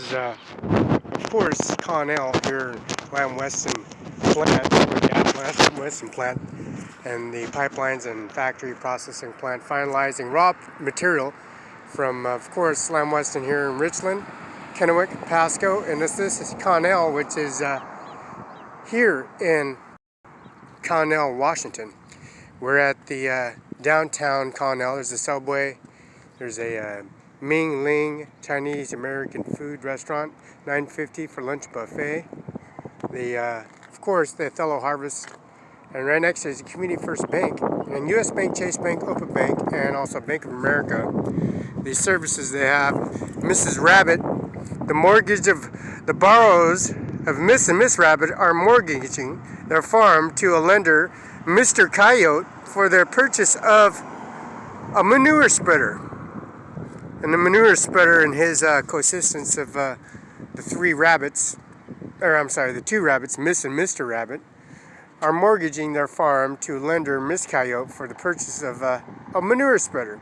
is, of course, Connell here, Lamb Weston plant, Lamb Weston plant, and the pipelines and factory processing plant finalizing raw material from, of course, Lamb Weston here in Richland, Kennewick, Pasco, and this is Connell, which is here in Connell, Washington. We're at the downtown Connell. There's a Subway. There's a Ming Ling Chinese American food restaurant, $9.50 for lunch buffet. Of course, the Othello Harvest, and right next to is the Community First Bank, and U.S. Bank, Chase Bank, Open Bank, and also Bank of America. These services they have. Mrs. Rabbit, the mortgage of the borrowers of Miss and Miss Rabbit are mortgaging their farm to a lender, Mr. Coyote, for their purchase of a manure spreader. And the manure spreader and his consistence of the the two rabbits, Miss and Mr. Rabbit, are mortgaging their farm to lender Miss Coyote for the purchase of a manure spreader,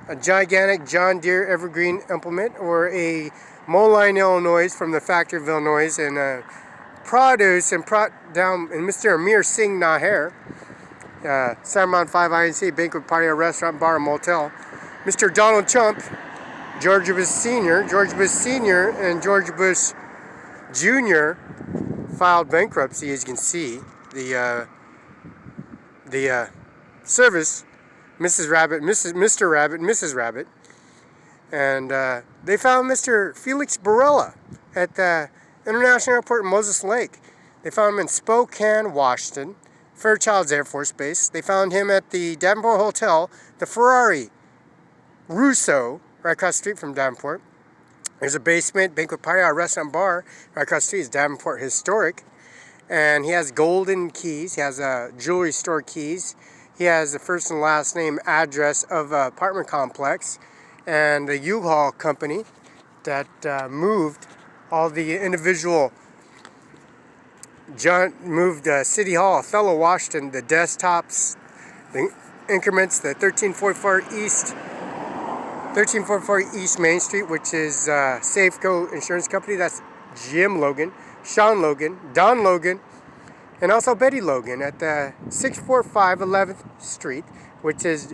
a gigantic John Deere evergreen implement, or a Moline, Illinois, from the factory of Illinois, and produced and brought down in Mr. Ajmer Singh Nijjar, Cimaron 5 INC banquet party, a restaurant, bar, and motel. Mr. Donald Trump, George Bush Sr., and George Bush Jr. filed bankruptcy. As you can see, the service, Mrs. Rabbit, Mr. Rabbit, Mrs. Rabbit, and they found Mr. Felix Barela at the International Airport in Moses Lake. They found him in Spokane, Washington, Fairchilds Air Force Base. They found him at the Davenport Hotel, the Ferrari Russo, right across the street from Davenport. There's a basement, banquet party, a restaurant, bar. Right across the street is Davenport Historic. And he has golden keys. He has jewelry store keys. He has the first and last name, address of an apartment complex, and the U-Haul company that moved all the individual, moved City Hall, Othello, Washington, the desktops, the increments, the 1344 East Main Street, which is Safeco Insurance Company. That's Jim Logan, Sean Logan, Don Logan, and also Betty Logan at the 645 11th Street, which is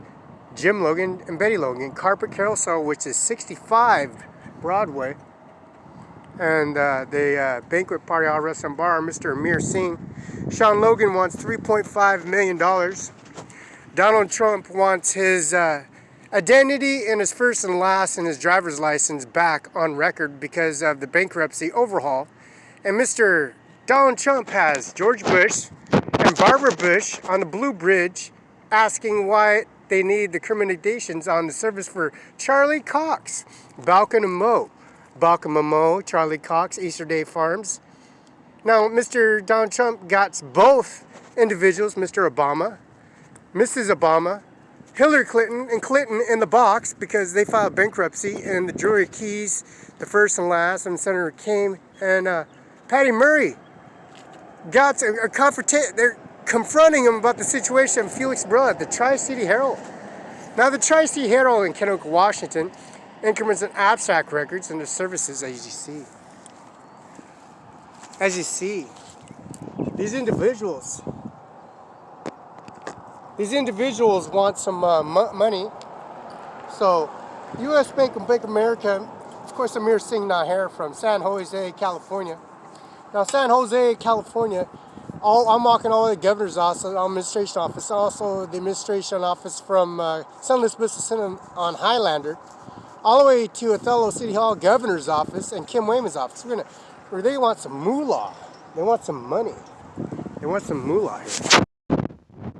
Jim Logan and Betty Logan. Carpet Carousel, which is 65 Broadway. And the banquet party, all restaurant, bar, Mr. Ajmer Singh. Sean Logan wants $3.5 million. Donald Trump wants his identity and his first and last and his driver's license back on record because of the bankruptcy overhaul. And Mr. Donald Trump has George Bush and Barbara Bush on the Blue Bridge asking why they need the commendations on the service for Charlie Cox, Balkan and Mo, Charlie Cox, Easter Day Farms. Now, Mr. Donald Trump got both individuals, Mr. Obama, Mrs. Obama, Hillary Clinton, and Clinton in the box because they filed bankruptcy, and the jewelry keys, the first and last, and Senator King and Patty Murray got a confrontation. They're confronting him about the situation of Felix Barela at the Tri-City Herald. Now, the Tri-City Herald in Kennewick, Washington, increments and abstract records and the services, as you see. As you see, these individuals want some money. So, U.S. Bank and Bank of America, of course, Ajmer Singh Nijjar from San Jose, California. Now, San Jose, California, I'm walking all the way to the governor's office, administration office, also the administration office from San Luis Obispo on Highlander, all the way to Othello City Hall governor's office and Kim Wayman's office. Where they want some moolah. They want some money. They want some moolah here.